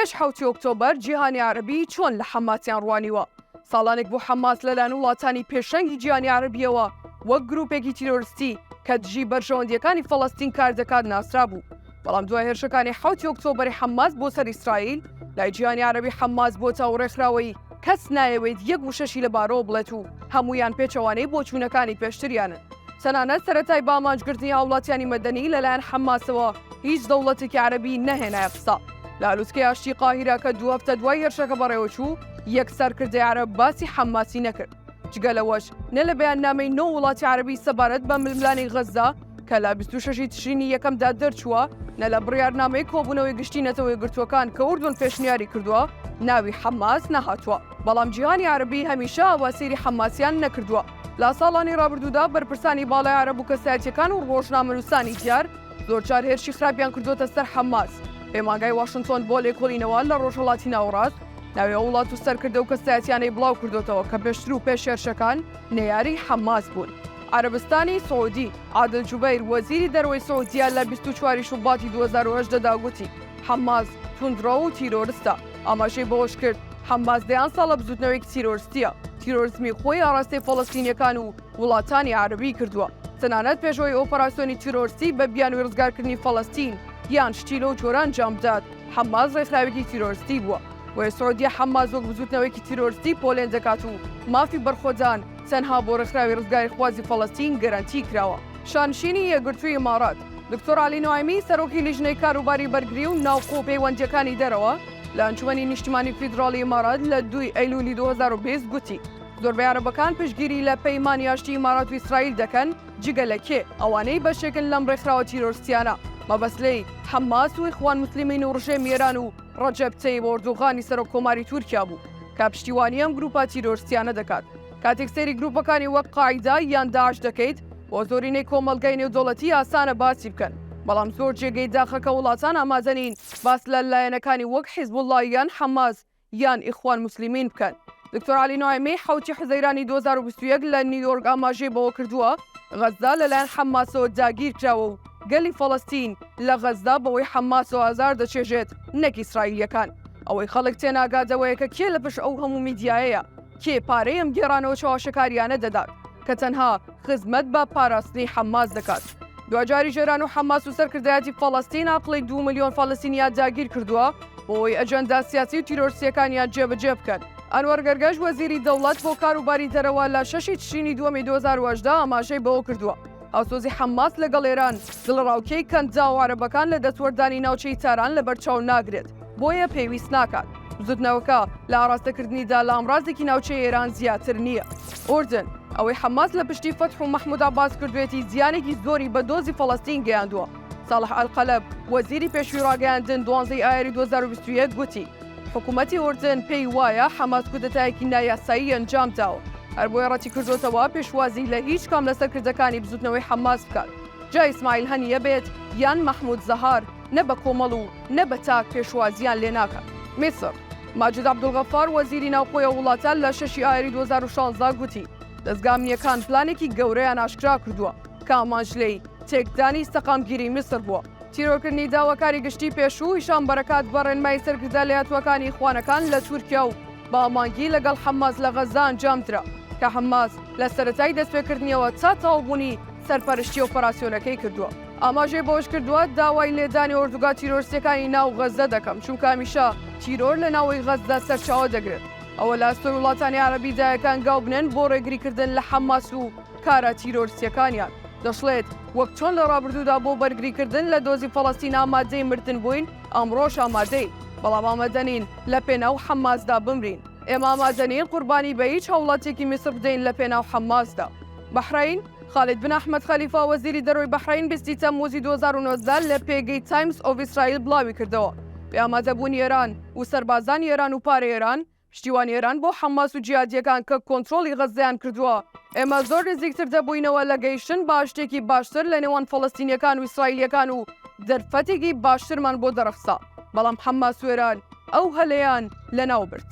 پێش 7 ئۆکتۆبەر جیهانی عەرەبی چۆن لە حەماسیان ڕوانیوە. ساڵانێک بۆ حەماس لەلایەن وڵاتانی پێشەنگی جیهانی عەرەبیەوە وەک گروپێکی تیرۆریستی کە دژی بەرژەوەندیەکانی فەڵەستین کار دەکات ناسرا بوو. بەڵام دوای هێرشەکانی 7 ئۆکتۆبەری حەماس بۆ سەر ئیسرائیل، لای جیهانی عەرەبی حەماس بۆتە ڕێکخراوەی کەس نایەوێت 1/6 لە بارەوە بڵێت و هەمویان پێچەوانەی بۆ چوونەکانی پێشتریانن. تەنانەت سەرەتای بامانجگرتنی هاوڵاتیانی مەدەنی لەلایەن حەماسەوە هیچ دەوڵەتێکی عەرەبی نەهێنایە قسە. لە ئالووتکەی ئاشتی قاهیرە کە 2 هەفتە دوای هێرشەکە بەڕێوەچوو، یەکسەر کردەی عەرەب باسی حەماسی نەکرد. جگە لەوەش نە لە بەیاننامەی 9 وڵاتی عەرەبی سەبارەت بە ململانی غەزە کە لە 26 تشرینی یەکەمدا دەرچووە، نە لە بڕیارنامەی کۆبوونەوەی گشتی نەتەوەی گرتوەکان کە ئوردون پێشنیاری کردووە ناوی حەماس نەهاتووە. بەڵام جیهانی عەرەبی هەمیشە ئاواسێری حەماسیان نەکردووە. لە ساڵانی ڕابردوودا بەرپرسانی باڵای عەرەب و کەسایەتیەکان و ڕۆژنامەنووسانی دیار زۆرجار هێرشی خراپیان کردوتە سەر حەماس. پەیمانگای واشنتۆن بۆ لێکۆڵینەوە لە ڕۆژهەڵاتی ناوەڕاست ناوی وڵات و سەرکردە و کەسایەتیانەی بڵاو کردوتەوە کە پێشتر و پێش هێرشەکان نەیاری حەماس بوون. عەرەبستانی سعودی عادل جوبەیر وەزیری دەرەوەی سعودیە لە 24 شوباتی 2018 گوتی حەماس توندڕە و تیرۆریستە. ئاماژەی بەوەش کرد حەماس دەیان ساڵە بزوتنەوەیەکی تیرۆریستیە. تیرۆریزمی خۆی ئاراستەی فەڵەستینیەکان و وڵاتانی عەرەبی کردووە. تەنانەت پێشەوەی ئۆپەراسیۆنی تیرۆریستی بە بیانوی ڕزگارکردنی فەڵەستین یان شتی لەو جۆرە ئەنجام بدات، حەماس ڕێکخراوێکی تیرۆریستی بووە. وەی سعودیە حەماس وەک بزوتنەوەیەکی تیرۆریستی پۆلێن دەکات و مافی بەرخۆدان تەنها بۆ ڕێکخراوی ڕزگاری خوازی فەڵەستین گەرانتی کراوە. شانشینی یەکگرتووی ئیمارات دکتۆر عەلی نوایمی سەرۆکی لیژنەی کاروباری بەرگری و ناوخۆ پەیوەندیەکانی دەرەوە لە ئەنجومەنی نیشتیمانی فیدراڵی ئیمارات لە 2 ئەیلولی 2020 گوتی زۆربەی عەرەبەکان پشتگیری لە پەیمانی ئاشتی ئیمارات و ئیسرائیل دەکەن جگە لە کێ ئەوانەی بەشێکن لەم ڕێکخراوە تیرۆریستیانە. مەبەستلەی حەماس و ئیخوان موسلیمین و ڕژێمی ئێران و ڕەجەب تەیب ئۆردوغانی سەرۆک کۆماری تورکیا بوو کە پشتیوانی ئەم گروپە تیرۆریستیانە دەکات. کاتێک سەیری گروپەکانی وەک قاعیدا یان داعش دەکەیت بۆ زۆرینەی کۆمەڵگەی نێودەوڵەتی ئاسانە باسی بکەن. بەڵام زۆر جێگەی داخەکە وڵاتان ئامادەنین باس لە لایەنەکانی وەک حیزبوڵڵا یان حەماس یان ئیخوان موسلیمین بکەن. دکتۆر عەلی نوایمی 7 حوزەیرانی 2021 لە نیویۆرک ئاماژەی بەوە کردووە غەزە لەلایەن حەماسەوە داگیر کراوە و گەلی فەڵەستین لە غەزدا بەوەی حەماسەوە ئازار دەچێژێت نەک ئیسرائیلیەکان. ئەوەی خەڵک تێناگاتەوەیە کە کێ لە پشت ئەو هەموو میدیایەیە، کێ پارەی ئەم گێڕانەوە چاوەشەکاریانە دەدات کە تەنها خزمەت بە پاراستنی حەماس دەکات. دوجاری ژێران و حەماس و سەرکردایەتی فەڵەستین عەقڵی 2 ملیۆن فەڵەستینیان داگیر کردووە بۆی ئەجەندا سیاسی و تیرۆریستیەکانیان جێبەجێ بکەن. ئەنوەر گەرگەش وەزیری دەوڵەت بۆ کاروباری دەرەوە لە 6 تشرینی 2018 ئاماژەی بەوە کردووە هاوسۆزی حەماس لەگەڵ ئێران دڵڕاوکەی کەندا و عەرەبەکان لە دەستوەردانی ناوچەی تاران لە بەرچاو ناگرێت، بۆیە پێویست ناکات. بزوتنەوەکە لە ئاراستەکردنیدا لە ئامڕازێکی ناوچەی ئێران زیاتر نییە. ئوردن ئەوەی حەماس لە پشتی فەتح و مەحموود عەباس کردوێتی زیانێکی زۆری بە دۆزی فەڵەستین گەیاندووە. ساڵح ئەلقەلەب وەزیری پێشووی ڕاگەیاندن 12 ئایاری 2021 گوتی حکوومەتی ئوردن پێی وایە حەماس کودەتایەکی نایاسایی ئەنجام داوە، هەر بۆیە ڕەتی کردوتەوە پێشوازی لە هیچ کام لە سەرکردەکانی بزوتنەوەی حەماس بکات. جا ئیسماعیل هەنیە بێت یان مەحموود زەهار نە بە کۆمەڵ و نە بە تاک پێشوازیان لێ ناکات. میسر ماجد عەبدوڵغەفار وەزیری ناوخۆیە وڵاتان لە 6 ئایاری 2016 گوتی دەستگامنیەکان پلانێکی گەورەیان ئاشکرا کردووە کە ئامانجلەی تێکدانی سەقامگیری میسر بووە. تیرۆرکردنی داواکاری گشتی پێشوو هیشام بەرەکات بە ڕێنمای سەرکردە لە یاتوەکانی ئیخوانەکان لە تورکیا و بە ئامانگی لەگەڵ حەماس لە غەزە ئەنجامدرا کە حەماس لە سەرەتای دەستپێکردنیەوە تا تەواوبوونی سەرپەرشتی ئۆپەراسیۆنەکەی کردووە. ئاماژەی بەوەش کردووە داوای لێدانی ئۆردوگا تیرۆریستیەکانی ناو غەزە دەکەم چونکە هەمیشە تیرۆر لە ناوەی غەزدا سەرچاوە دەگرێت. ئەوە لە ئەستۆی وڵاتانی عەرەبی دایەکان گاو بنێن بۆ ڕێگریکردن لە حەماس و کارە تیرۆریستیەکانیان. دەشڵێت وەک چۆن لە ڕابردوودا بۆ بەرگریکردن لە دۆزی فەڵەستین ئامادەی مردن بووین، ئەمڕۆژ ئامادەین، بەڵام ئامادەنین لە پێناو حەماسدا بمرین. ئێمە ئامادەنین قوربانی بە هیچ هەوڵاتێکی میسر بدەین لە پێناو حەماسدا. بەحرەین خالد بن ئەحمەد خەلیفا وەزیری دەرەوەی بەحرەین 20 تەمموزی 2019 لە پێگەی تایمز ئۆف ئیسرائیل بڵاوی کردەوە بە ئامادەبوونی ئێران و سەربازانی ئێران و پارەی ئێران پشتیوانی ئێران بۆ حەماس و جیهادیەکان کە کۆنتڕۆڵی غەزەیان کردووە. ئێمە زۆر نزیکتر دەبووینەوە لە گەیشتن بە شتێکی باشتر لە نێوان فەڵەستینیەکان و ئیسرائیلیەکان و دەرفەتێکی باشترمان بۆ دەرەخسا، بەڵام حەماس و ئێران ئەو هەلەیان لەناو برد.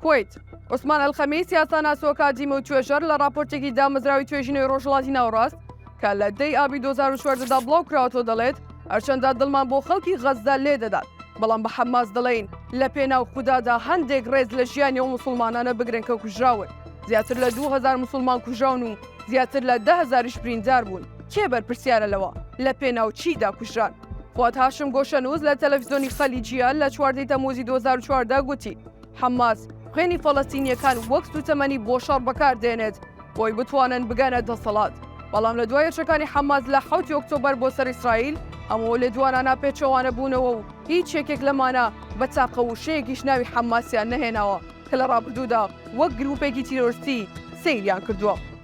کوێیت عوسمان ئەلخەمیس یاساناسۆ کادیمە و توێژەر لە راپۆرتێکی دامەزراوی توێژینەوەی ڕۆژهەڵاتی ناوەڕاست کە لە 10 ئابی 2014 بڵاو کراوەتەوە دەڵێت هەرچەندە دڵمان بۆ خەڵکی غەزە لێ دەدات بەڵام بە حەماس دەڵێن لە پێناو خوددادا هەندێک ڕێز لە ژیانی ئەو مسلمانانە بگرن کە کوژراون. زیاتر لە 2000 مسلمان کوژراون و زیاتر لە 10,000ش بریندار بوون. کێ بەرپرسیارە لەوە؟ لە پێناو چیدا کوژران؟ فواد هاشم گۆشەنووس لە تەلەڤیزیۆنی خەلیجیە لە 14 تەموزی 2014 گوتی حەماس خوێنی فەڵەستینیەکان وەک سوتەمەنی بۆ شەڕ بەکاردێنێت بۆی بتوانن بگەنە دەسەڵات. بەڵام لە دوای هێرشەکانی حەماس لە 7 ئۆکتۆبەر بۆ سەر ئیسرائیل ئەمەوە لە دوانانە پێچەوانە بوونەوە و هیچ یەکێک لەمانە بە چاقە وشەیەکیش ناوی حەماسیان نەهێناوە کە لە ڕابردوودا وەک گروپێکی تیرۆریستی سەیریان کردووە.